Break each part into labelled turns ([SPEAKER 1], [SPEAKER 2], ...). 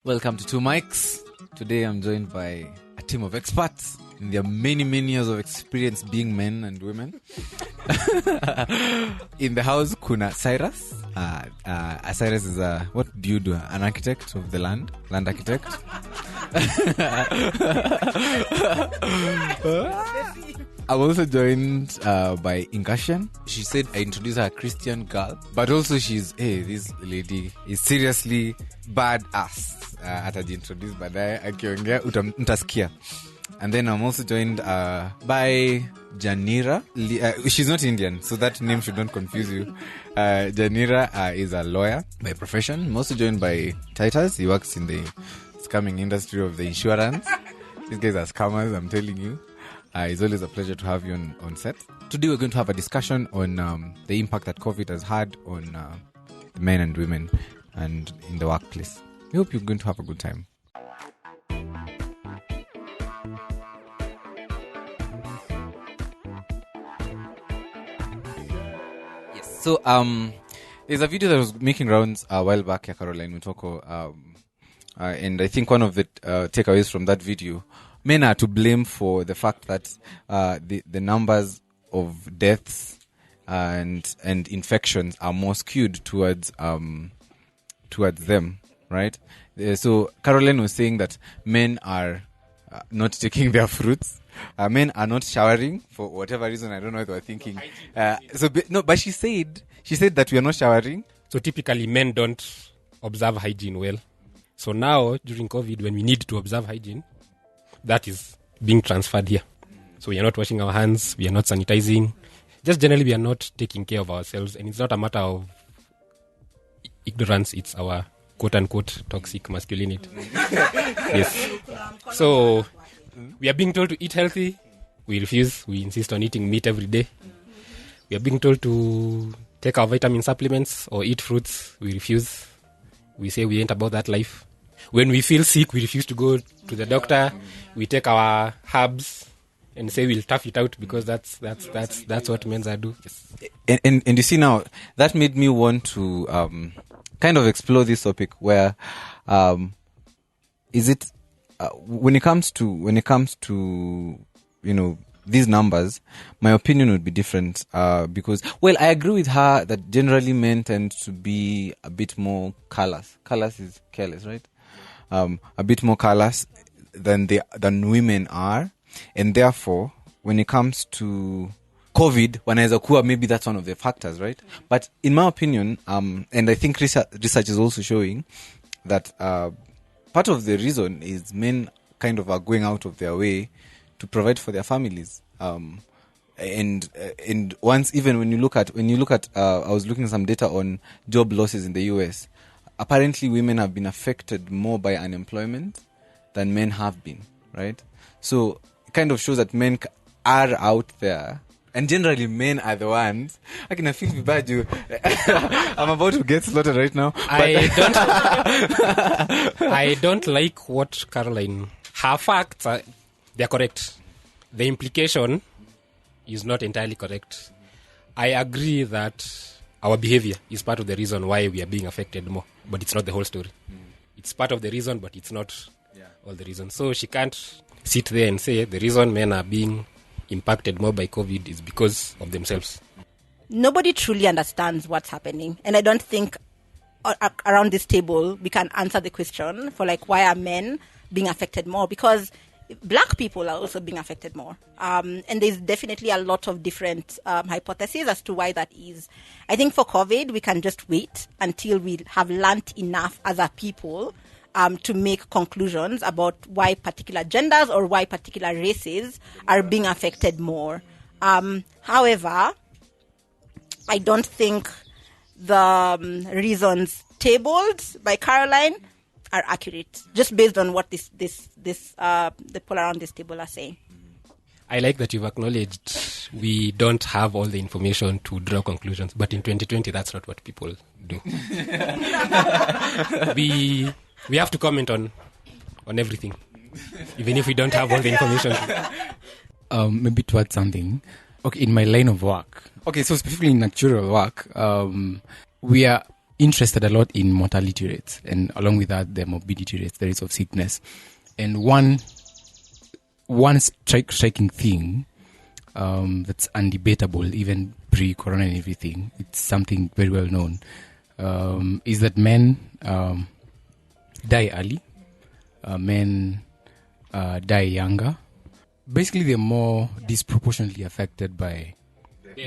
[SPEAKER 1] Welcome to Two Mics. Today I'm joined by a team of experts in their many years of experience being men and women. In the house, kuna Cyrus. Cyrus is what do you do? An architect of the land architect. I'm also joined by Inkashan. She said I introduced her a Christian girl, but also this lady is seriously badass. Atajiintroduce baadaye akiongea mtasikia. And then I'm also joined by Janira. She's not Indian, so that name should not confuse you. Janira is a lawyer by profession. I'm also joined by Titus. He works in the scamming industry of the insurance. These guys are scammers, I'm telling you. It's always a pleasure to have you on set. Today we're going to have a discussion on the impact that COVID has had on men and women and in the workplace. We hope you're going to have a good time. Yes. So there's a video that was making rounds a while back, Caroline Mutoko, and I think one of the takeaways from that video, men are to blame for the fact that the numbers of deaths and infections are more skewed towards them, right? So Caroline was saying that men are not taking their fruits. Men are not showering for whatever reason. I don't know what they were thinking. But she said that we are not showering.
[SPEAKER 2] So typically men don't observe hygiene well. So now during COVID, when we need to observe hygiene, that is being transferred here. So we are not washing our hands, we are not sanitizing. Just generally we are not taking care of ourselves, and it's not a matter of ignorance, it's our quote-unquote toxic masculinity. Yes. So we are being told to eat healthy, we refuse, we insist on eating meat every day. We are being told to take our vitamin supplements or eat fruits, we refuse. We say we ain't about that life. When we feel sick, we refuse to go to the doctor. We take our herbs and say we'll tough it out because that's what men are do.
[SPEAKER 1] Yes. And you see now, that made me want to kind of explore this topic where is it when it comes to these numbers, my opinion would be different because I agree with her that generally men tend to be a bit more callous. Callous is careless, right? A bit more callous than women are, and therefore when it comes to COVID, wanaweza kuwa maybe that's one of the factors, right? But in my opinion, and I think research is also showing that part of the reason is men kind of are going out of their way to provide for their families. And once, even when you look at I was looking at some data on job losses in the US. Apparently, women have been affected more by unemployment than men have been, right? So it kind of shows that men are out there, and generally men are the ones. I can feel bad. I'm about to get slaughtered right now.
[SPEAKER 2] I don't like what Caroline. Her facts they're correct. The implication is not entirely correct. I agree that our behavior is part of the reason why we are being affected more, but it's not the whole story. It's part of the reason, but it's not all the reason. So she can't sit there and say the reason men are being impacted more by COVID is because of themselves.
[SPEAKER 3] Nobody truly understands what's happening, and I don't think around this table we can answer the question for why are men being affected more, because Black people are also being affected more. And there's definitely a lot of different hypotheses as to why that is. I think for COVID, we can just wait until we have learnt enough as a people to make conclusions about why particular genders or why particular races are being affected more. However, I don't think the reasons tabled by Caroline are accurate, just based on what the people around this table are saying.
[SPEAKER 2] I like that you've acknowledged we don't have all the information to draw conclusions, but in 2020, that's not what people do. We have to comment on everything, even if we don't have all the information.
[SPEAKER 4] Maybe to add something. Okay, in my line of work. Okay, so specifically in actuarial work, we are interested a lot in mortality rates, and along with that, the morbidity rates, the rates of sickness. And one striking thing that's undebatable, even pre-corona and everything, it's something very well known, is that men die early, men die younger. Basically, they're more disproportionately affected by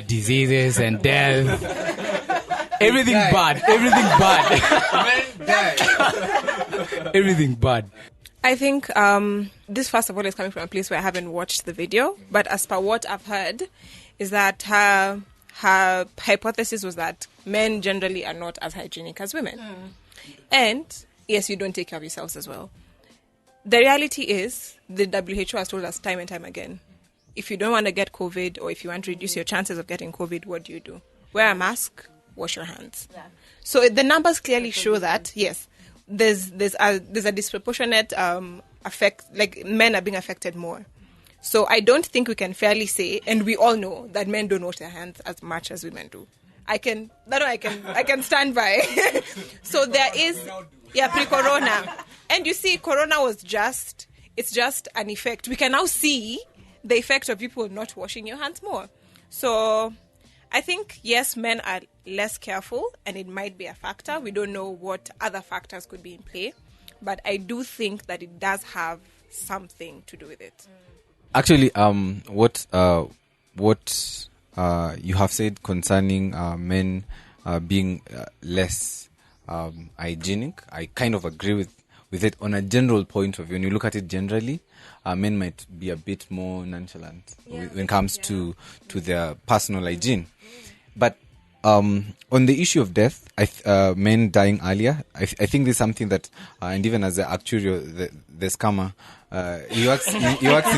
[SPEAKER 4] diseases and death. Everything bad. Everything bad.
[SPEAKER 5] I think this, first of all, is coming from a place where I haven't watched the video. But as per what I've heard, is that her hypothesis was that men generally are not as hygienic as women. And, yes, you don't take care of yourselves as well. The reality is, the WHO has told us time and time again, if you don't want to get COVID or if you want to reduce your chances of getting COVID, what do? Wear a mask, wash your hands. Yeah. So the numbers clearly show that, yes, there's a disproportionate effect, like men are being affected more. So I don't think we can fairly say, and we all know that men don't wash their hands as much as women do. I can stand by. So there is, pre-corona. And you see, corona it's just an effect. We can now see the effect of people not washing your hands more. So I think, yes, men are less careful, and it might be a factor. We don't know what other factors could be in play, but I do think that it does have something to do with it.
[SPEAKER 1] Actually, what you have said concerning men being less hygienic, I kind of agree with it on a general point of view. When you look at it generally, men might be a bit more nonchalant when it comes to their personal hygiene. But on the issue of death, men dying earlier, I think this is something that, and even as the actuary, the scammer, he works in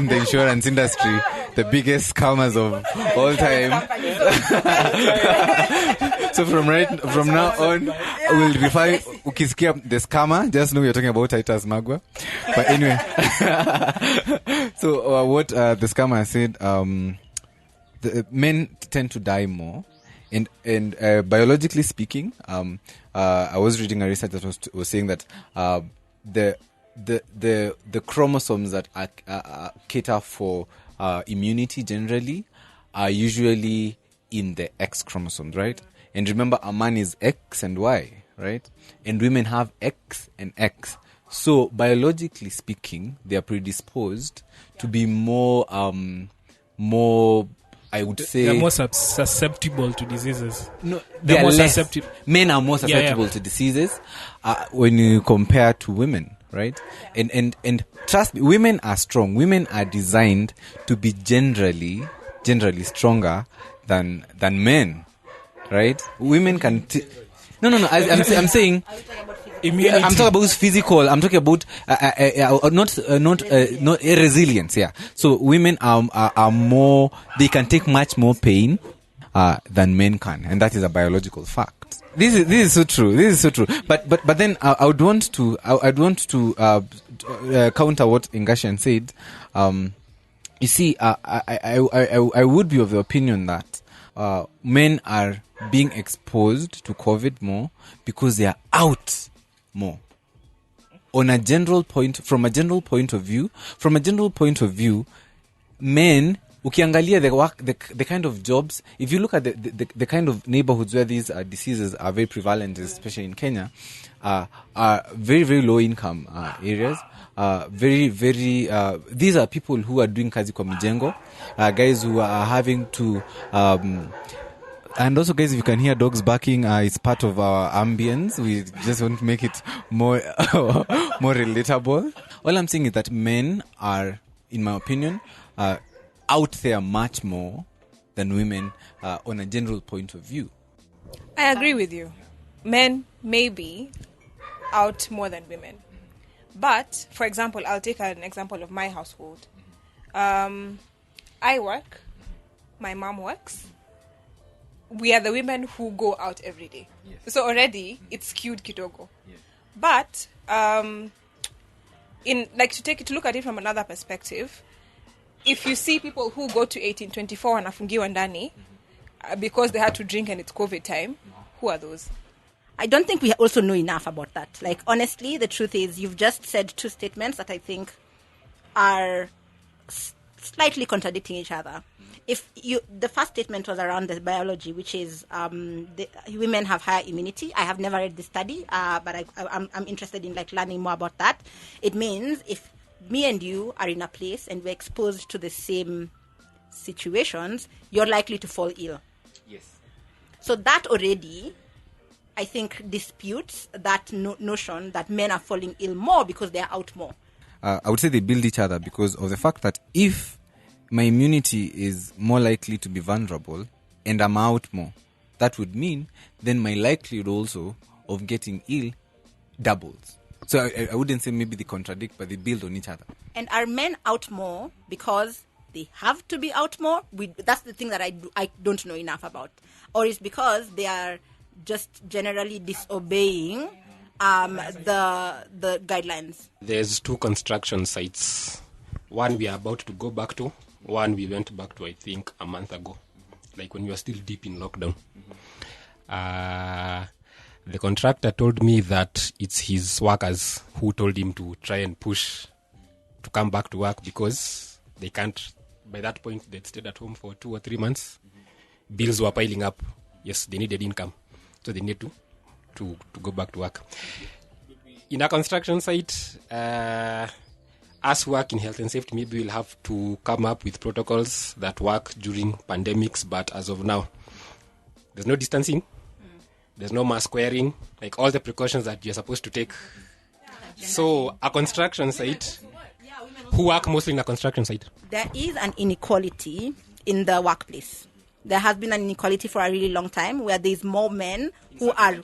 [SPEAKER 1] the insurance industry, the biggest scammers of all time. So from now on, we'll refer ukisikia the scammer, just know you're talking about Titus Magwa. But anyway, so what the scammer said, the men tend to die more. And biologically speaking, I was reading a research that was saying that the chromosomes that cater for immunity generally are usually in the X chromosomes, right? And remember, a man is X and Y, right? And women have X and X. So biologically speaking, they are predisposed to be more, I would say,
[SPEAKER 6] they're more susceptible to diseases.
[SPEAKER 1] No, they're more susceptible. Men are more susceptible to diseases when you compare to women, right? And trust me, women are strong. Women are designed to be generally stronger than men, right? Women can. No. I'm saying. Immunity. I'm talking about physical. I'm talking about not resilience. Yeah. So women are more. They can take much more pain than men can, and that is a biological fact. This is so true. But then I would want to counter what Ingashan said. You see, I would be of the opinion that men are being exposed to COVID more because they are out more. From a general point of view, men, ukiangalia the kind of jobs, if you look at the kind of neighborhoods where these diseases are very prevalent, especially in Kenya, are very, very low income areas. Very, very, these are people who are doing kazi kwa mijengo, guys who are having to, and also, guys, if you can hear dogs barking, it's part of our ambience. We just want to make it more relatable. All I'm saying is that men are, in my opinion, out there much more than women on a general point of view.
[SPEAKER 5] I agree with you. Men may be out more than women. But, for example, I'll take an example of my household. I work. My mom works. We are the women who go out every day. Yes. So already it's skewed kidogo. Yes. But to look at it from another perspective, if you see people who go to 1824 wanafungiwa ndani because they had to drink and it's COVID time, who are those?
[SPEAKER 3] I don't think we also know enough about that. Like, honestly, the truth is you've just said two statements that I think are slightly contradicting each other. The first statement was around the biology, which is women have higher immunity. I have never read the study, but I'm interested in like learning more about that. It means if me and you are in a place and we're exposed to the same situations, you're likely to fall ill.
[SPEAKER 1] Yes.
[SPEAKER 3] So that already, I think, disputes that notion that men are falling ill more because they are out more.
[SPEAKER 1] I would say they build each other because of the fact that if my immunity is more likely to be vulnerable and I'm out more, that would mean then my likelihood also of getting ill doubles. So I wouldn't say maybe they contradict, but they build on each other.
[SPEAKER 3] And are men out more because they have to be out more? That's the thing that I don't know enough about. Or is because they are just generally disobeying the guidelines?
[SPEAKER 2] There's 2 construction sites. One we are about to go back to. One we went back to, I think, a month ago. Like when we were still deep in lockdown. The contractor told me that it's his workers who told him to try and push to come back to work because they can't. By that point, they'd stayed at home for 2 or 3 months. Bills were piling up. Yes, they needed income. So they need to go back to work. In a construction site, us who work in health and safety, maybe we'll have to come up with protocols that work during pandemics. But as of now, there's no distancing. There's no mask wearing, like all the precautions that you're supposed to take. So a construction site, who work mostly in a construction site?
[SPEAKER 3] There is an inequality in the workplace. There has been an inequality for a really long time where there's more men who are...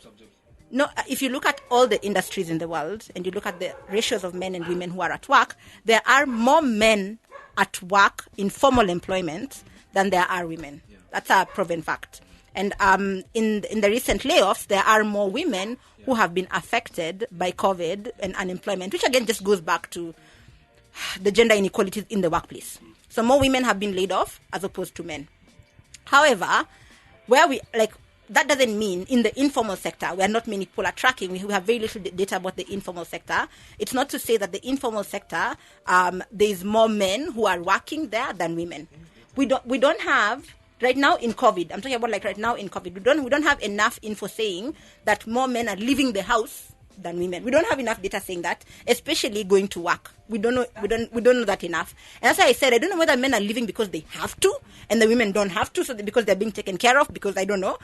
[SPEAKER 3] No, if you look at all the industries in the world and you look at the ratios of men and women who are at work, there are more men at work in formal employment than there are women. That's a proven fact. And in the recent layoffs, there are more women who have been affected by COVID and unemployment, which again just goes back to the gender inequalities in the workplace. So more women have been laid off as opposed to men. However, that doesn't mean in the informal sector, where not many people are tracking, we have very little data about the informal sector. It's not to say that the informal sector, there's more men who are working there than women. We don't have... Right now in COVID, I'm talking about like right now in COVID, we don't have enough info saying that more men are leaving the house than women. We don't have enough data saying that, especially going to work. We don't know that enough. And that's why I said I don't know whether men are leaving because they have to and the women don't have to, so because they're being taken care of, because I don't know.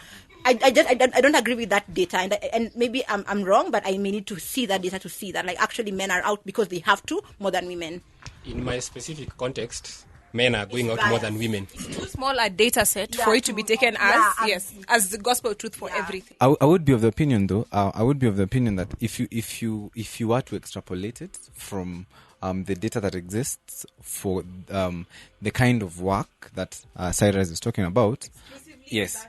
[SPEAKER 3] I don't agree with that data, and maybe I'm wrong, but I may need to see that data to see that like actually men are out because they have to more than women.
[SPEAKER 2] In my specific context, men are going out more than women.
[SPEAKER 5] It's too small a data set for it to be taken as the gospel truth for everything.
[SPEAKER 1] I would be of the opinion, though. I would be of the opinion that if you were to extrapolate it from the data that exists for the kind of work that Cyrus is talking about. Yes.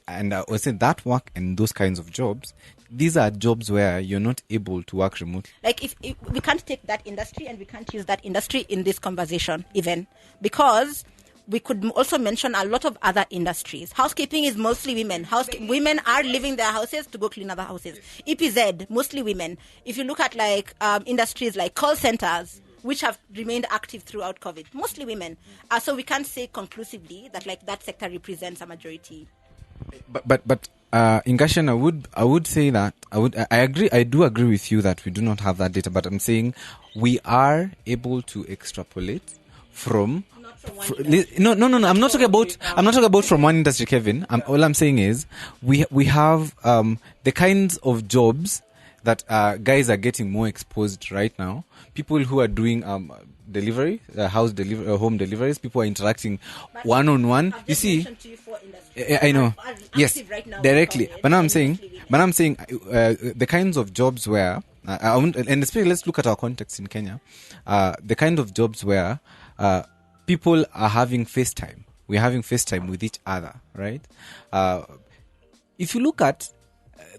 [SPEAKER 1] And I would say that work and those kinds of jobs, these are jobs where you're not able to work remotely.
[SPEAKER 3] Like if we can't take that industry and we can't use that industry in this conversation even, because we could also mention a lot of other industries. Housekeeping is mostly women. Women are leaving their houses to go clean other houses. EPZ, mostly women. If you look at like industries like call centers, which have remained active throughout COVID, mostly women. So we can't say conclusively that like that sector represents a majority.
[SPEAKER 1] But Ingashan, I would say that I do agree with you that we do not have that data, but I'm saying we are able to extrapolate from. No. I'm not talking about from one industry, Kevin. All I'm saying is we have the kinds of jobs that guys are getting more exposed right now. People who are doing delivery, home deliveries. People are interacting one-on-one. You see, I know. Yes, directly. But now I'm saying, the kinds of jobs where, and especially let's look at our context in Kenya. The kind of jobs where people are having FaceTime. We're having FaceTime with each other, right? If you look at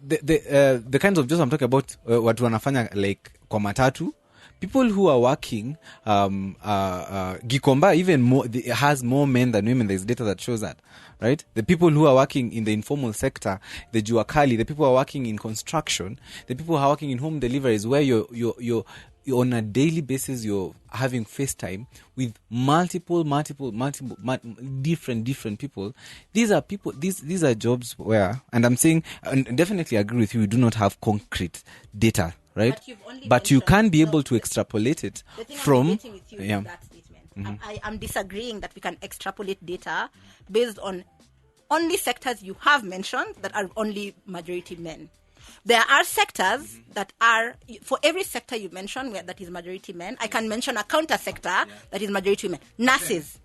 [SPEAKER 1] the kinds of jobs I'm talking about, what wanafanya like kwa matatu, people who are working, Gikomba even more, has more men than women. There's data that shows that, right? The people who are working in the informal sector, the juakali, the people who are working in construction, the people who are working in home deliveries, where you're on a daily basis, you're having FaceTime with multiple different people. These are people. These are jobs where, and I'm saying, and definitely agree with you. We do not have concrete data, right? But you can be able to extrapolate it from. Yeah.
[SPEAKER 3] I'm disagreeing that we can extrapolate data based on only sectors you have mentioned that are only majority men. There are sectors that are, for every sector you mention that is majority men, I can mention a counter sector that is majority women. Nurses,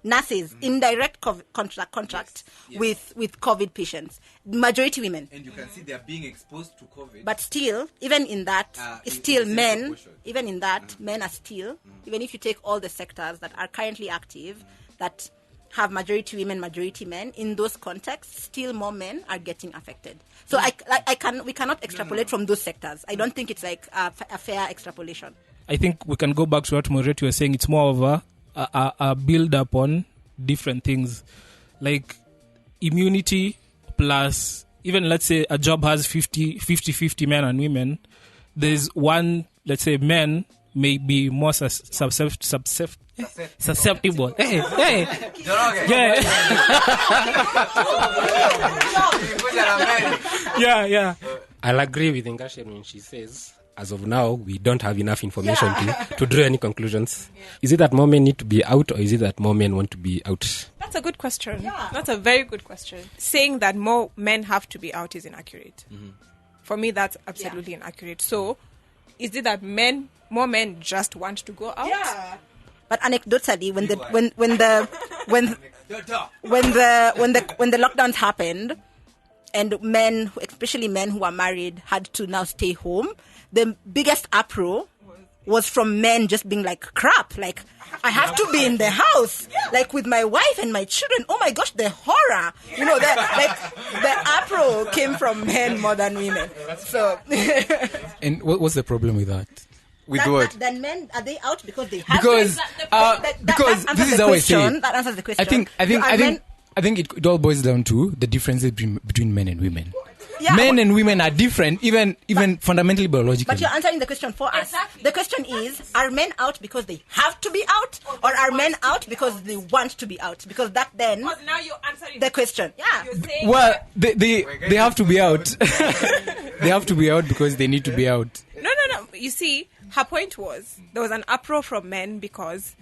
[SPEAKER 3] indirect contract with COVID patients, majority women.
[SPEAKER 1] And you can see they are being exposed to COVID.
[SPEAKER 3] But still, even in that, still men, even in that, men are still, even if you take all the sectors that are currently active, that have majority women, majority men, in those contexts, still more men are getting affected. So we cannot extrapolate from those sectors. I don't think it's like a fair extrapolation.
[SPEAKER 6] I think we can go back to what Moretti was saying. It's more of a build up on different things, like immunity plus, even let's say a job has 50 men and women. There's one, let's say men may be more susceptible. Hey. Yeah.
[SPEAKER 2] I'll agree with Ngashen when she says, as of now, we don't have enough information to draw any conclusions. Is it that more men need to be out, or is it that more men want to be out?
[SPEAKER 5] That's a good question. That's a very good question. Saying that more men have to be out is inaccurate. For me, that's absolutely inaccurate. So, is it that more men just want to go out?
[SPEAKER 3] Yeah. But anecdotally, when the lockdowns happened, and men, especially men who are married, had to now stay home, the biggest uproar was from men just being like, crap, like, I have to be in the house, like, with my wife and my children. Oh my gosh, the horror. You know, the uproar came from men more than women. So.
[SPEAKER 4] And what's the problem with that?
[SPEAKER 1] With what?
[SPEAKER 3] Then men, are they out because they have
[SPEAKER 4] because this is how I say it.
[SPEAKER 3] That answers the question.
[SPEAKER 4] I think it all boils down to the differences between men and women.
[SPEAKER 3] Yeah,
[SPEAKER 4] men and women are different, even fundamentally biologically.
[SPEAKER 3] But you're answering the question for us. Exactly. The question is, are men out because they have to be out, or are men out because they want to be out? Because that then,
[SPEAKER 5] now you're answering
[SPEAKER 3] the question. Yeah.
[SPEAKER 4] Well, they have to be out. They have to be out because they need to be out.
[SPEAKER 5] No. You see, her point was there was an uproar from men because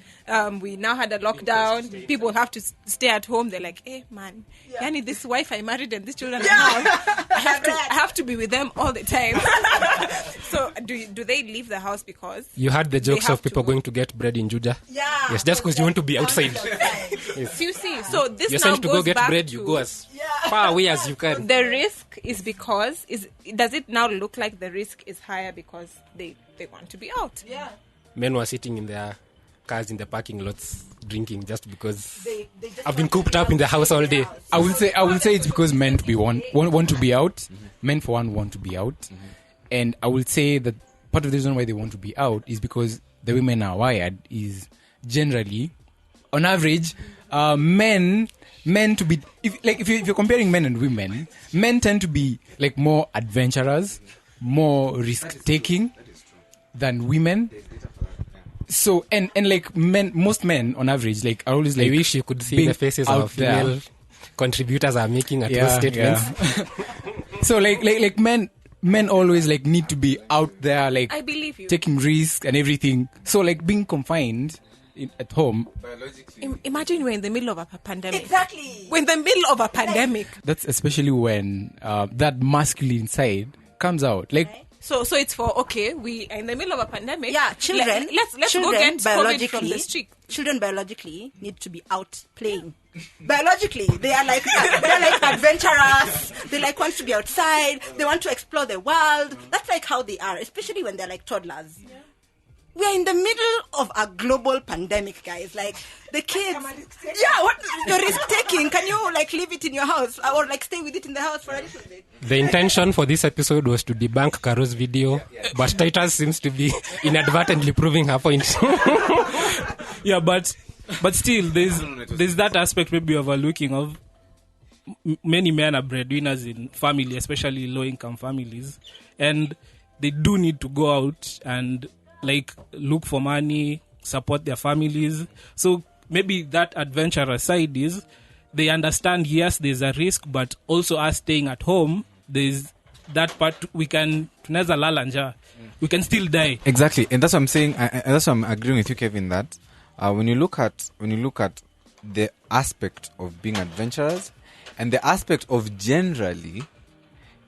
[SPEAKER 5] we now had a lockdown. People have to stay at home. They're like, hey, man, Yani, this wife I married and these children I have to be with them all the time. So do they leave the house because...
[SPEAKER 2] You heard the jokes of people going to get bread in Juja?
[SPEAKER 3] Yeah.
[SPEAKER 2] Yes, just because you want to be outside.
[SPEAKER 5] Yes. You see, so this
[SPEAKER 2] you're
[SPEAKER 5] now
[SPEAKER 2] sent to go get bread, you go as far away as you can.
[SPEAKER 5] The risk is because... Does it now look like the risk is higher because they want to be out?
[SPEAKER 3] Yeah.
[SPEAKER 2] Men were sitting in their cars in the parking lots drinking just because they I've been cooped up in the house all day.
[SPEAKER 4] I will say it's because men want to be out. Mm-hmm. Men for one want to be out. Mm-hmm. And I will say that part of the reason why they want to be out is because the women are wired is generally, on average, men to be, if you're comparing men and women, men tend to be like more adventurous, more risk taking than women. So and like most men on average like are always like,
[SPEAKER 2] I wish you could see the faces of female contributors are making at those statements.
[SPEAKER 4] Yeah. So like men always like need to be out there, like
[SPEAKER 5] I believe you,
[SPEAKER 4] taking risks and everything. So like being confined at home.
[SPEAKER 5] Imagine we're in the middle of a pandemic.
[SPEAKER 3] Exactly.
[SPEAKER 5] We're in the middle of a pandemic.
[SPEAKER 4] That's especially when that masculine side comes out. Like. Right.
[SPEAKER 5] So it's for, okay, we are in the middle of a pandemic.
[SPEAKER 3] Yeah, children.
[SPEAKER 5] Let's go get COVID from the street.
[SPEAKER 3] Children biologically need to be out playing. Biologically, they're like adventurous. They like want to be outside. They want to explore the world. That's like how they are, especially when they're like toddlers. Yeah. We are in the middle of a global pandemic, guys. Like, the kids... Yeah, what? You're risk-taking. Can you, like, leave it in your house? Or, like, stay with it in the house for a little bit?
[SPEAKER 2] The intention for this episode was to debunk Caro's video, but Titus seems to be inadvertently proving her point.
[SPEAKER 6] Yeah, but still, there's that aspect maybe overlooking of many men are breadwinners in family, especially low-income families, and they do need to go out and like look for money, support their families. So maybe that adventurous side is they understand, yes, there's a risk, but also us staying at home, there's that part we can tunaweza lala njaa. We can still die.
[SPEAKER 1] Exactly, and that's what I'm saying. That's what I'm agreeing with you, Kevin. That when you look at the aspect of being adventurous and the aspect of generally,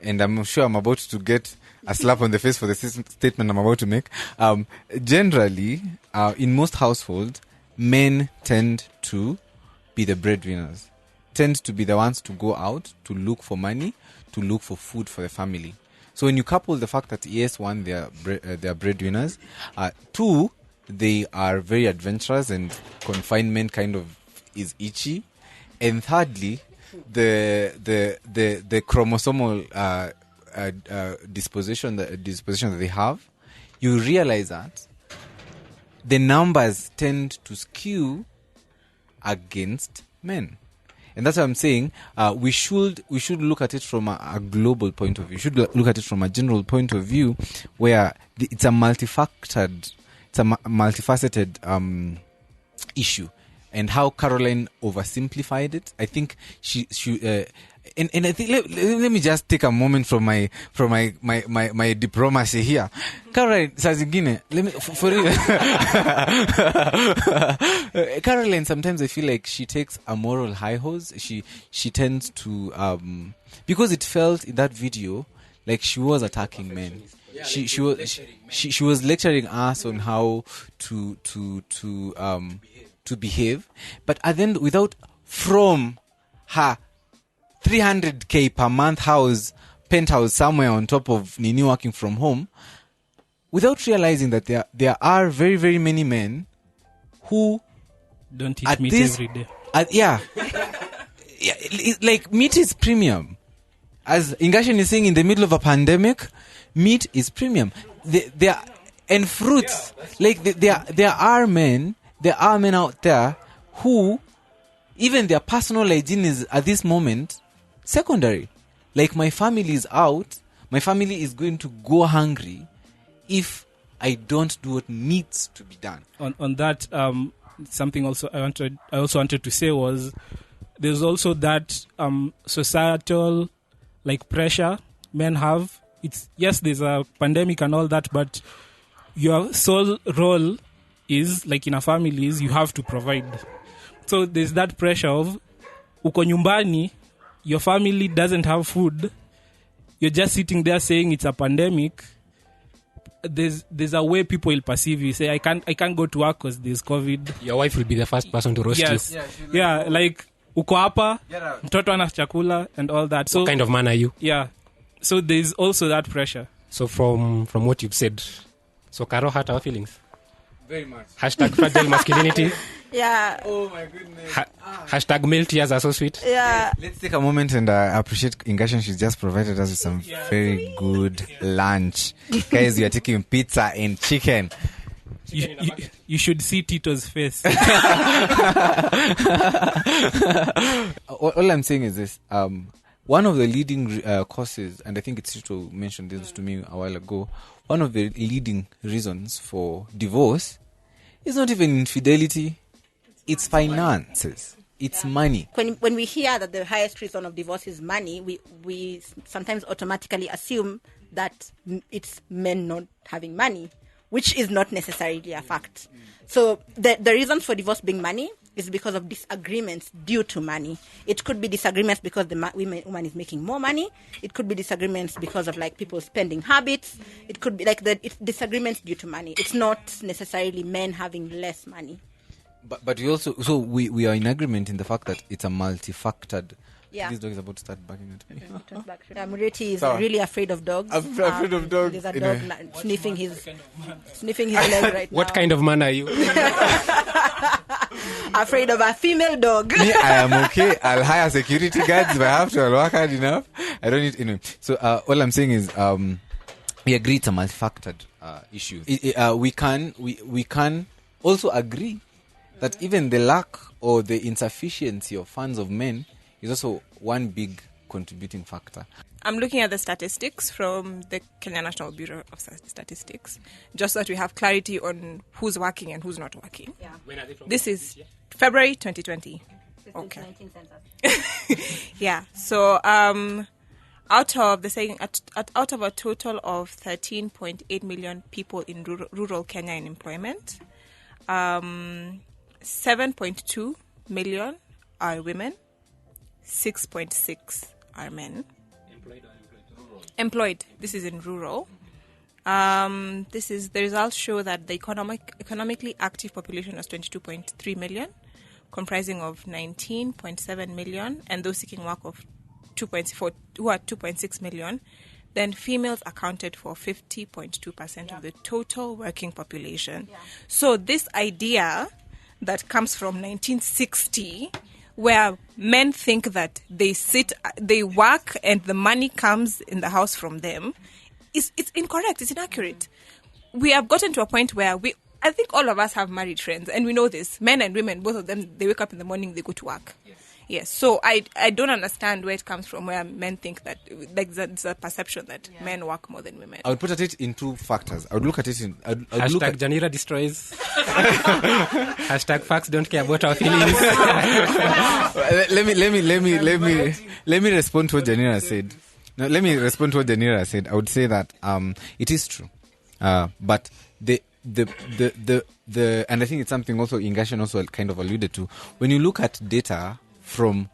[SPEAKER 1] and I'm sure I'm about to get a slap on the face for the statement I'm about to make. Generally, in most households, men tend to be the breadwinners, tend to be the ones to go out to look for money, to look for food for the family. So when you couple the fact that yes, one, they are breadwinners, two, they are very adventurous and confinement kind of is itchy, and thirdly, the chromosomal disposition that they have, you realize that the numbers tend to skew against men. And that's what I'm saying. We should look at it from a global point of view. We should look at it from a general point of view, where it's a multifaceted issue. And how Caroline oversimplified it, I think she and I think let me just take a moment from my diplomacy here. Caroline, saa zingine, let me for real. Caroline, sometimes I feel like she takes a moral high horse. She tends to because it felt in that video like she was attacking men. She was lecturing us on how to behave, but then without from her 300k per month penthouse somewhere on top of Nini working from home, without realizing that there are very, very many men who
[SPEAKER 6] don't eat meat every day.
[SPEAKER 1] Like meat is premium. As Ingashin is saying, in the middle of a pandemic, meat is premium. And fruits, like there are men out there who even their personal hygiene is at this moment secondary. Like my family is out, my family is going to go hungry if I don't do what needs to be done.
[SPEAKER 6] On that, something also I also wanted to say was there's also that societal like pressure men have. It's yes, there's a pandemic and all that, but your sole role is like in a family is you have to provide. So there's that pressure of uko nyumbani, your family doesn't have food, you're just sitting there saying it's a pandemic. There's a way people will perceive you. Say I can't go to work because there's COVID.
[SPEAKER 2] Your wife will be the first person to roast you.
[SPEAKER 6] Yeah, like uko hapa, mtoto ana chakula and all that. So
[SPEAKER 2] what kind of man are you?
[SPEAKER 6] Yeah. So there's also that pressure.
[SPEAKER 2] So from what you've said, so Caro hurt our feelings.
[SPEAKER 1] Very much.
[SPEAKER 2] Hashtag fragile masculinity.
[SPEAKER 3] Yeah.
[SPEAKER 1] Oh my goodness.
[SPEAKER 2] Hashtag male tears are so sweet.
[SPEAKER 3] Yeah.
[SPEAKER 1] Let's take a moment and appreciate Ingashan. She's just provided us with some very good lunch. Guys, we are taking pizza and chicken.
[SPEAKER 6] You should see Tito's face.
[SPEAKER 1] All I'm saying is this. One of the leading causes, and I think it's Tito mentioned this to me a while ago, one of the leading reasons for divorce is not even infidelity, it's finances. It's money.
[SPEAKER 3] When we hear that the highest reason of divorce is money, we sometimes automatically assume that it's men not having money, which is not necessarily a fact. So the reasons for divorce being money is because of disagreements due to money. It could be disagreements because the woman is making more money. It could be disagreements because of like people's spending habits. It could be like it's disagreements due to money. It's not necessarily men having less money.
[SPEAKER 1] But we also we are in agreement in the fact that it's a multifactored.
[SPEAKER 3] Yeah.
[SPEAKER 1] This dog is about to start barking at me.
[SPEAKER 3] Mureti is really afraid of dogs.
[SPEAKER 1] I'm afraid of dogs.
[SPEAKER 3] There's a dog sniffing his leg right now.
[SPEAKER 2] What kind of man are you?
[SPEAKER 3] Afraid of a female dog.
[SPEAKER 1] Me, I am okay. I'll hire security guards if I have to. I'll work hard enough. I don't need anyway. So all I'm saying is we agree it's a multifactored issue. We can also agree that even the lack or the insufficiency of funds of men is also one big contributing factor.
[SPEAKER 5] I'm looking at the statistics from the Kenya National Bureau of Statistics, just so that we have clarity on who's working and who's not working.
[SPEAKER 3] Yeah.
[SPEAKER 2] When are they from?
[SPEAKER 5] This is February 2020. Okay.
[SPEAKER 3] 19 census.
[SPEAKER 5] Yeah. So out of out of a total of 13.8 million people in rural Kenya in employment, 7.2 million are women, 6.6 are men. Employed. This is in rural. The results show that the economically active population was 22.3 million, comprising of 19.7 million, and those seeking work of 2.6 million. Then females accounted for 50.2% of the total working population.
[SPEAKER 3] Yeah.
[SPEAKER 5] So this idea that comes from 1960, where men think that they work and the money comes in the house from them, it's incorrect. It's inaccurate. We have gotten to a point where I think all of us have married friends, and we know this. Men and women, both of them, they wake up in the morning, they go to work. Yes. So I don't understand where it comes from, where men think that, like, there's a perception that men work more than women.
[SPEAKER 1] I would put at it in two factors. I would look at it in...
[SPEAKER 2] Hashtag Janira destroys. Hashtag facts don't care about our feelings.
[SPEAKER 1] Let me respond to what Janira said. No, let me respond to what Janira said. I would say that it is true, but the and I think it's something also Ingashan also kind of alluded to. When you look at data from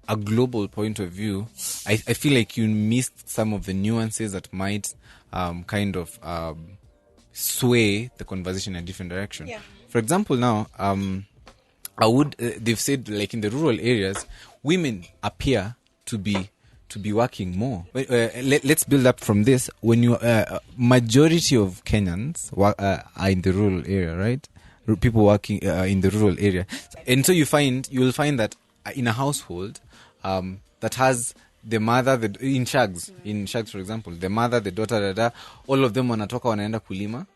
[SPEAKER 1] a global point of view, I feel like you missed some of the nuances that might kind of sway the conversation in a different direction.
[SPEAKER 3] Yeah.
[SPEAKER 1] For example, now they've said, like, in the rural areas, women appear to be working more. Let's build up from this. When you majority of Kenyans are in the rural area, right? People working in the rural area, and so you will find that in a household that has the mother, in Shags, for example, the mother, the daughter, all of them wanatoka wanaenda kulima.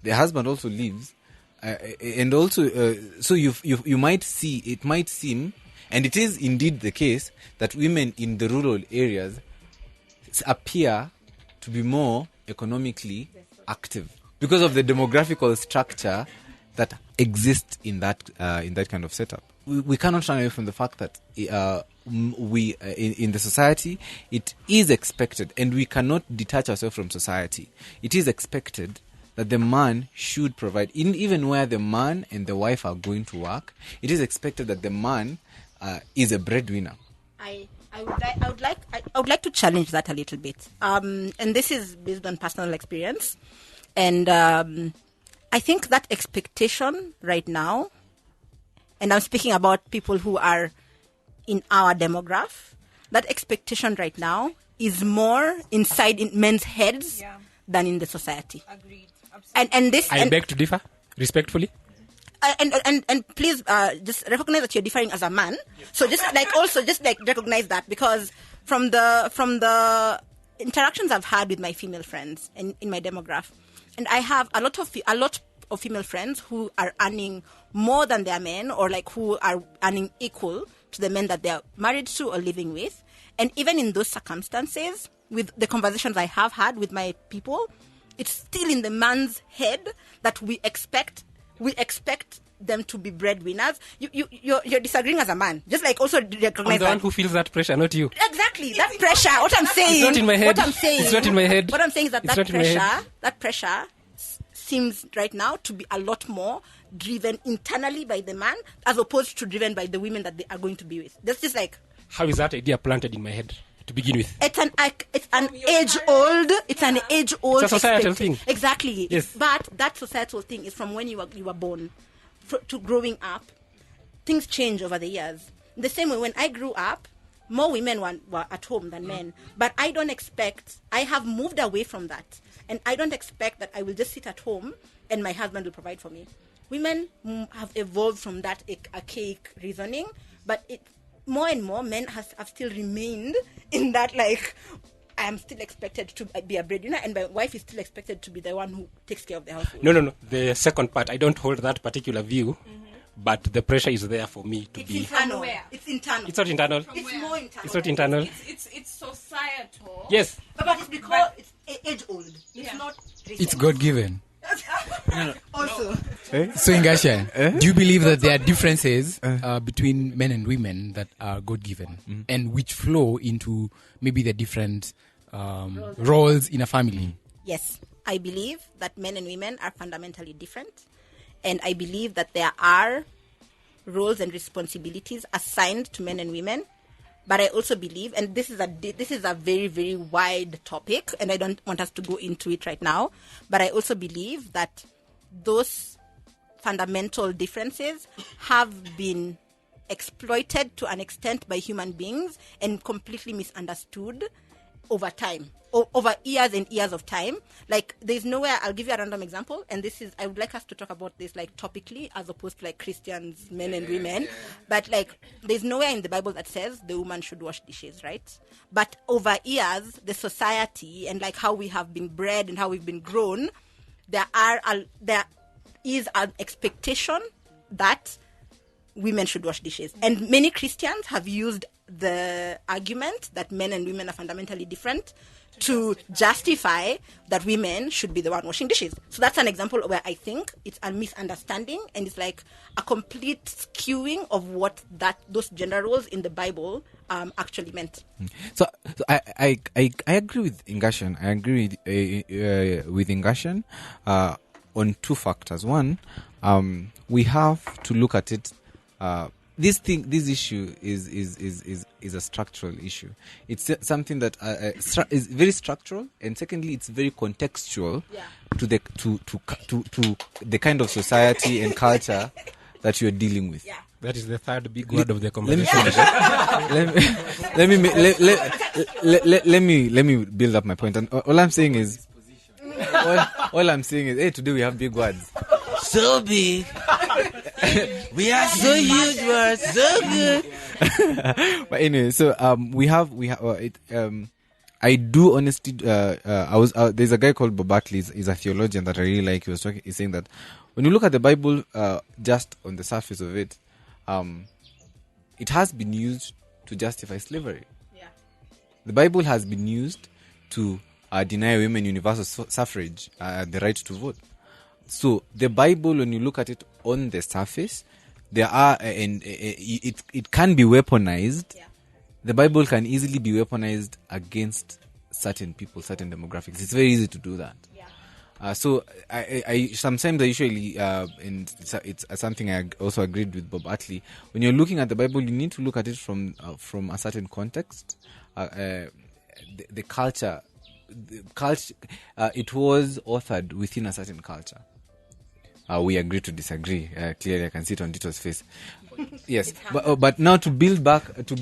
[SPEAKER 1] The husband also leaves, and also so you might see, it might seem, and it is indeed the case, that women in the rural areas appear to be more economically active because of the demographical structure that exists in that kind of setup. We cannot run away from the fact that in the society, it is expected, and we cannot detach ourselves from society. It is expected that the man should provide, even where the man and the wife are going to work. It is expected that the man is a breadwinner.
[SPEAKER 3] I would like to challenge that a little bit, and this is based on personal experience, and I think that expectation right now, and I'm speaking about people who are in our demographic, that expectation right now is more inside in men's heads than in the society.
[SPEAKER 5] Agreed.
[SPEAKER 3] And this
[SPEAKER 2] I beg to differ, respectfully.
[SPEAKER 3] And please just recognize that you're differing as a man. So just recognize that, because from the interactions I've had with my female friends in my demographic, and I have a lot of female friends who are earning more than their men, or like who are earning equal to the men that they're married to or living with. And even in those circumstances, with the conversations I have had with my people, it's still in the man's head that we expect them to be breadwinners. You're disagreeing as a man. Just like also recognize
[SPEAKER 2] I'm the one who feels that pressure, not you.
[SPEAKER 3] Exactly, that pressure. What I'm saying.
[SPEAKER 2] It's not in my head.
[SPEAKER 3] What I'm saying.
[SPEAKER 2] It's not in my head.
[SPEAKER 3] What I'm saying is that
[SPEAKER 2] It's not in my head.
[SPEAKER 3] that pressure seems right now to be a lot more driven internally by the man, as opposed to driven by the women that they are going to be with. That's just like,
[SPEAKER 2] how is that idea planted in my head to begin with?
[SPEAKER 3] It's an age old. It's an age old.
[SPEAKER 2] It's a societal thing.
[SPEAKER 3] Exactly.
[SPEAKER 2] Yes.
[SPEAKER 3] But that societal thing is from when you were born to growing up. Things change over the years. The same way when I grew up, more women were at home than men. But I have moved away from that. And I don't expect that I will just sit at home and my husband will provide for me. Women have evolved from that archaic reasoning, but more and more men have still remained in that, like, I am still expected to be a breadwinner, and my wife is still expected to be the one who takes care of the household.
[SPEAKER 2] No. The second part, I don't hold that particular view. but the pressure is there for me to
[SPEAKER 3] It's
[SPEAKER 2] be.
[SPEAKER 3] internal.
[SPEAKER 5] Where?
[SPEAKER 3] It's internal.
[SPEAKER 2] It's not internal.
[SPEAKER 3] It's more internal.
[SPEAKER 2] It's not internal.
[SPEAKER 5] It's societal.
[SPEAKER 2] Yes.
[SPEAKER 3] But it's because it's age old. It's not.
[SPEAKER 4] It's
[SPEAKER 3] recent.
[SPEAKER 4] God given.
[SPEAKER 3] Also.
[SPEAKER 4] So, Ingasha, do you believe that there are differences between men and women that are God given and which flow into maybe the different roles in a family?
[SPEAKER 3] Yes, I believe that men and women are fundamentally different, and I believe that there are roles and responsibilities assigned to men and women. But I also believe, and this is a very, very wide topic, and I don't want us to go into it right now. But I also believe that those fundamental differences have been exploited to an extent by human beings and completely misunderstood over time, over years and years of time. Like, there's nowhere, I'll give you a random example, and I would like us to talk about this like topically as opposed to like Christians, men and women. But like, there's nowhere in the Bible that says the woman should wash dishes, right? But over years, the society and like how we have been bred and how we've been grown, there is an expectation that women should wash dishes. And many Christians have used the argument that men and women are fundamentally different to justify that women should be the one washing dishes. So that's an example where I think it's a misunderstanding and it's like a complete skewing of what those gender roles in the Bible actually meant.
[SPEAKER 1] So I agree with Ingashan. I agree with Ingashan on two factors. One, we have to look at it. This issue is a structural issue. It's something that is very structural, and secondly, it's very contextual to the kind of society and culture that you're dealing with.
[SPEAKER 3] Yeah.
[SPEAKER 2] That is the third big word of the conversation.
[SPEAKER 1] Let me build up my point. And all I'm saying is, hey, today we have big words. So big. We are so huge, we are so good. But anyway, so we have I do honestly. There's a guy called Bob Bartley. He's a theologian that I really like. He's saying that when you look at the Bible, just on the surface of it, it has been used to justify slavery.
[SPEAKER 3] Yeah.
[SPEAKER 1] The Bible has been used to deny women universal suffrage, the right to vote. So the Bible, when you look at it on the surface, there are and it can be weaponized. Yeah. The Bible can easily be weaponized against certain people, certain demographics. It's very easy to do that. Yeah. So I sometimes I usually and it's something I also agreed with Bob Bartley. When you're looking at the Bible, you need to look at it from a certain context. The culture. It was authored within a certain culture. We agree to disagree. Clearly, I can see it on Tito's face. Yes, but now to build back to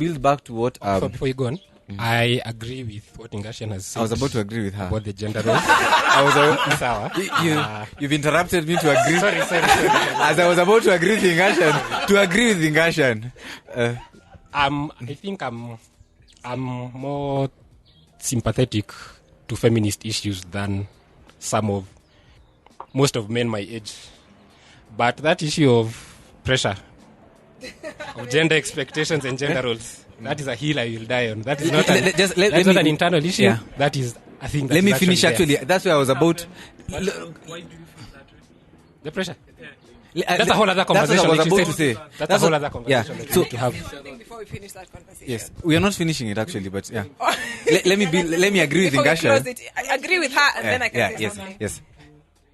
[SPEAKER 1] what.
[SPEAKER 2] Before you go on, I agree with what Ingashan has said.
[SPEAKER 1] I was about to agree with her
[SPEAKER 2] about the gender roles.
[SPEAKER 1] You've interrupted me to agree.
[SPEAKER 2] Sorry.
[SPEAKER 1] As I was about to agree with Ingashan,
[SPEAKER 2] I think I'm more sympathetic to feminist issues than most of men my age. But that issue of pressure, of gender expectations and gender roles, that is a hill I will die on. That is not an internal issue. Yeah. That is, I think,
[SPEAKER 1] let me finish actually. That's where I was about.
[SPEAKER 6] Why do you feel that way?
[SPEAKER 2] The pressure. That's a whole other conversation.
[SPEAKER 1] That's what I was about to say.
[SPEAKER 2] That's a whole other conversation.
[SPEAKER 1] Yeah. So
[SPEAKER 2] to have.
[SPEAKER 5] Before we finish that conversation.
[SPEAKER 1] Yes, we are not finishing it actually, but yeah. let me agree with Ingasha.
[SPEAKER 5] I agree with her, and then I can say something.
[SPEAKER 1] Yes.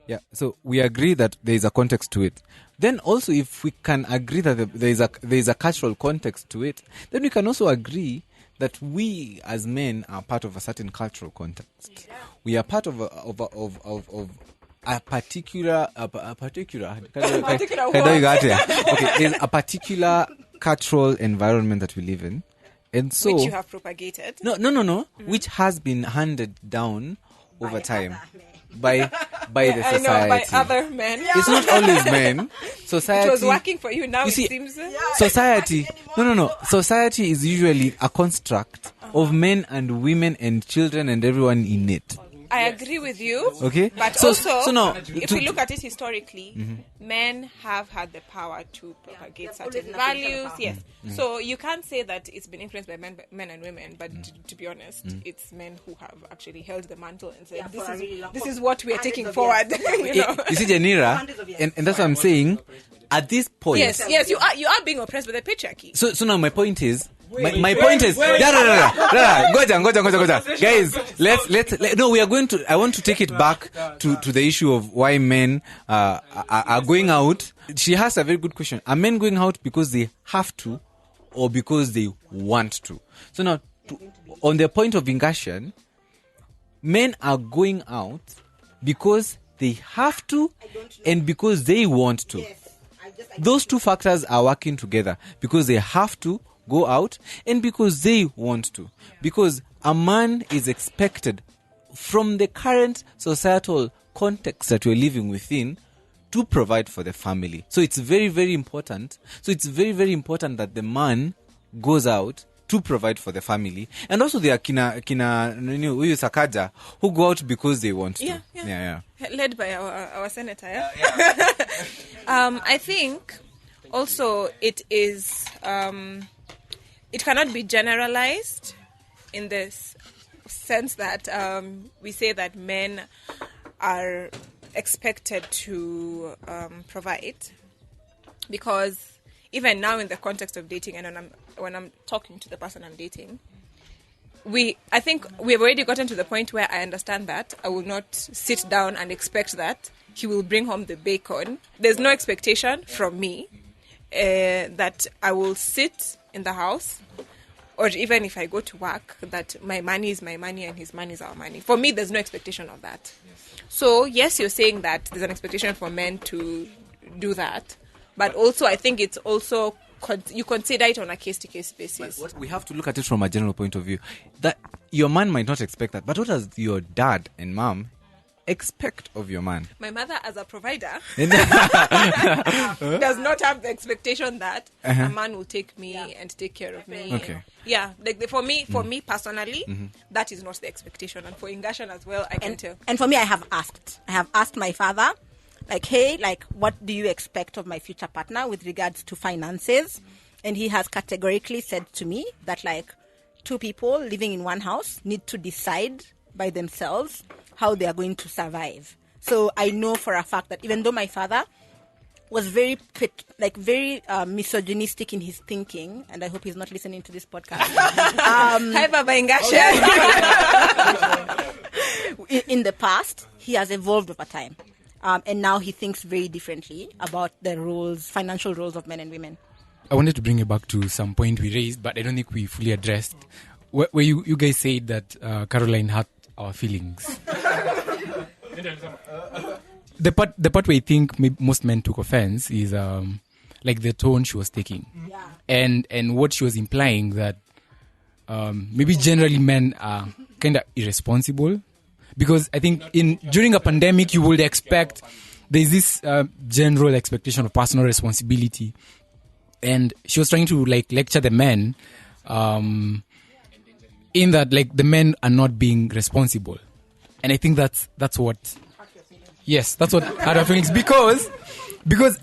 [SPEAKER 1] Yeah. So we agree that there is a context to it. Then also, if we can agree that there is a cultural context to it, then we can also agree that we as men are part of a certain cultural context. Yeah. We are part of a particular there's a particular cultural environment that we live in, and so
[SPEAKER 5] which you have propagated.
[SPEAKER 1] No, mm-hmm. Which has been handed down over time by the society.
[SPEAKER 5] I know, by other men.
[SPEAKER 1] It's not always men. Society.
[SPEAKER 5] It was working for you. Now
[SPEAKER 1] you see,
[SPEAKER 5] it seems.
[SPEAKER 1] Society. No. Society is usually a construct of men and women and children and everyone in it.
[SPEAKER 5] I agree with you.
[SPEAKER 1] Okay.
[SPEAKER 5] But
[SPEAKER 1] So now,
[SPEAKER 5] if we look at it historically, men have had the power to propagate certain values. Yes. So you can't say that it's been influenced by men and women, but to be honest, it's men who have actually held the mantle and said, this is what we are taking forward.
[SPEAKER 1] You see, Janira, and that's what I'm saying. At this point,
[SPEAKER 5] yes, you are being oppressed by the patriarchy.
[SPEAKER 1] So now my point is. My point is, goja. Guys, let's no. We are going to. I want to take it back to the issue of why men are going out. She has a very good question. Are men going out because they have to, or because they want to? So now, on the point of inversion, men are going out because they have to, and because they want to. Those two factors are working together because they have to go out and because they want to. Because a man is expected from the current societal context that we're living within to provide for the family. So it's very, very important. That the man goes out to provide for the family. And also there are kina huyu Sakaja who go out because they want to. Yeah.
[SPEAKER 5] Led by our senator. I think also it is it cannot be generalized in this sense that we say that men are expected to provide, because even now in the context of dating, and when I'm talking to the person I'm dating, I think we've already gotten to the point where I understand that I will not sit down and expect that he will bring home the bacon. There's no expectation from me that I will sit in the house, or even if I go to work, that my money is my money and his money is our money. For me, there's no expectation of that. So yes, you're saying that there's an expectation for men to do that, but also I think it's also you consider it on a case-to-case basis.
[SPEAKER 1] But we have to look at it from a general point of view. That your man might not expect that, but what does your dad and mom expect of your man?
[SPEAKER 5] My mother, as a provider, does not have the expectation that a man will take me and take care of me.
[SPEAKER 1] Okay.
[SPEAKER 5] For me personally, that is not the expectation, and for Ingashan as well, I can tell.
[SPEAKER 3] And for me, I have asked my father, like, hey, like, what do you expect of my future partner with regards to finances? And he has categorically said to me that, like, two people living in one house need to decide by themselves how they are going to survive. So I know for a fact that even though my father was very misogynistic in his thinking, and I hope he's not listening to this podcast.
[SPEAKER 5] Hi, Baba Ingasha.
[SPEAKER 3] In the past, he has evolved over time. And now he thinks very differently about the financial roles of men and women.
[SPEAKER 4] I wanted to bring you back to some point we raised, but I don't think we fully addressed. Where you guys said that Caroline hurt our feelings. The part where I think most men took offense is like the tone she was taking, and what she was implying that maybe generally men are kind of irresponsible, because I think during a pandemic you would expect there's this general expectation of personal responsibility, and she was trying to like lecture the men in that like the men are not being responsible, and I think that's what. Yes, that's what hurt our feelings, because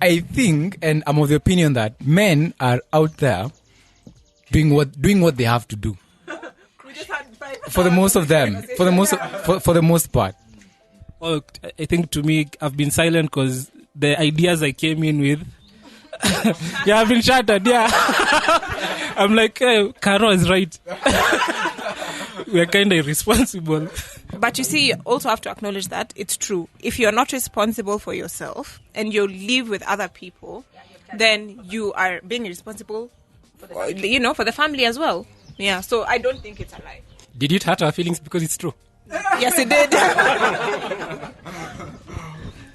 [SPEAKER 4] I think, and I'm of the opinion that men are out there doing what they have to do. For the most of them, for the most part.
[SPEAKER 6] Well, I think to me, I've been silent because the ideas I came in with, I've been shattered. Yeah, I'm like, hey, Caro is right. We're kind of irresponsible.
[SPEAKER 5] But you see, you also have to acknowledge that it's true. If you're not responsible for yourself and you live with other people, then you are being responsible, for the family as well. Yeah, so I don't think it's a lie.
[SPEAKER 2] Did it hurt our feelings because it's true?
[SPEAKER 5] Yes, it did.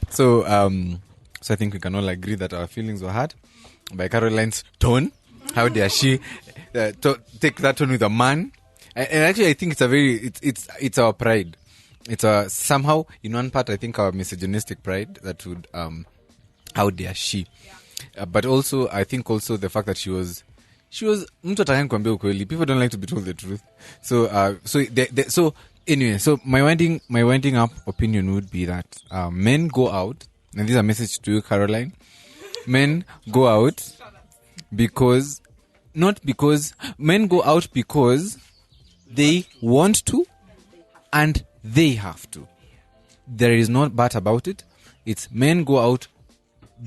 [SPEAKER 1] So I think we can all agree that our feelings were hurt by Caroline's tone. How dare she take that tone with a man? And actually, I think it's our pride. It's somehow, in one part, I think our misogynistic pride that would, how dare she? But also, I think also the fact that she was, mtu atakaye nikwambia ukweli. People don't like to be told the truth. So Anyway, so my winding up opinion would be that men go out, and this is a message to you, Caroline. Men go out because men go out because they want to and they have to. There is no but about it. It's men go out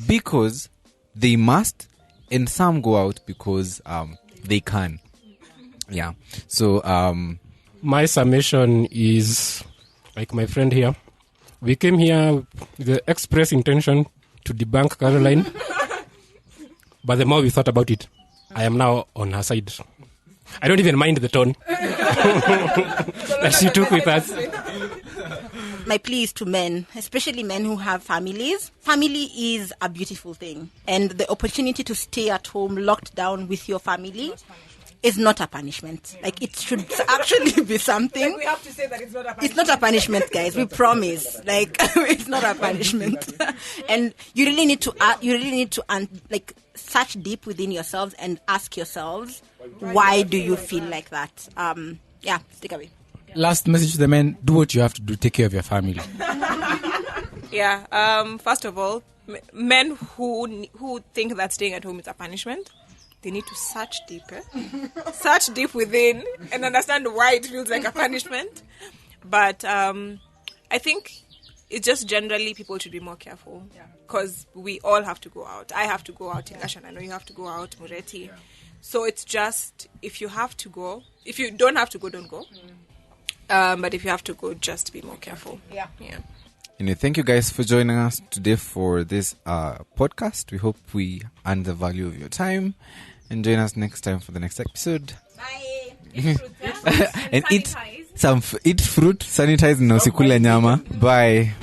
[SPEAKER 1] because they must, and some go out because they can. Yeah. So
[SPEAKER 2] My summation is like my friend here. We came here with the express intention to debunk Caroline. But the more we thought about it, I am now on her side. I don't even mind the tone that she took with us.
[SPEAKER 3] My plea is to men, especially men who have families. Family is a beautiful thing. And the opportunity to stay at home locked down with your family is not a punishment. Like, it should actually be something.
[SPEAKER 5] We have to say that it's not a
[SPEAKER 3] It's not a punishment, guys. We promise. Like, it's not a punishment. And you really need to search deep within yourselves and ask yourselves, why do you feel like that? Yeah, stick away.
[SPEAKER 4] Last message to the men: do what you have to do. Take care of your family.
[SPEAKER 5] Yeah. First of all, men who think that staying at home is a punishment, they need to search deep, search deep within, and understand why it feels like a punishment. But I think it's just generally people should be more careful because we all have to go out. I have to go out in Ashan. I know you have to go out, Mureti. So it's just, if you have to go, if you don't have to go, don't go. But if you have to go, just be more careful.
[SPEAKER 3] Yeah.
[SPEAKER 1] Anyway, thank you guys for joining us today for this podcast. We hope we earned the value of your time, and join us next time for the next episode.
[SPEAKER 3] Bye.
[SPEAKER 1] And eat fruit, sanitize na usikule nyama. Bye.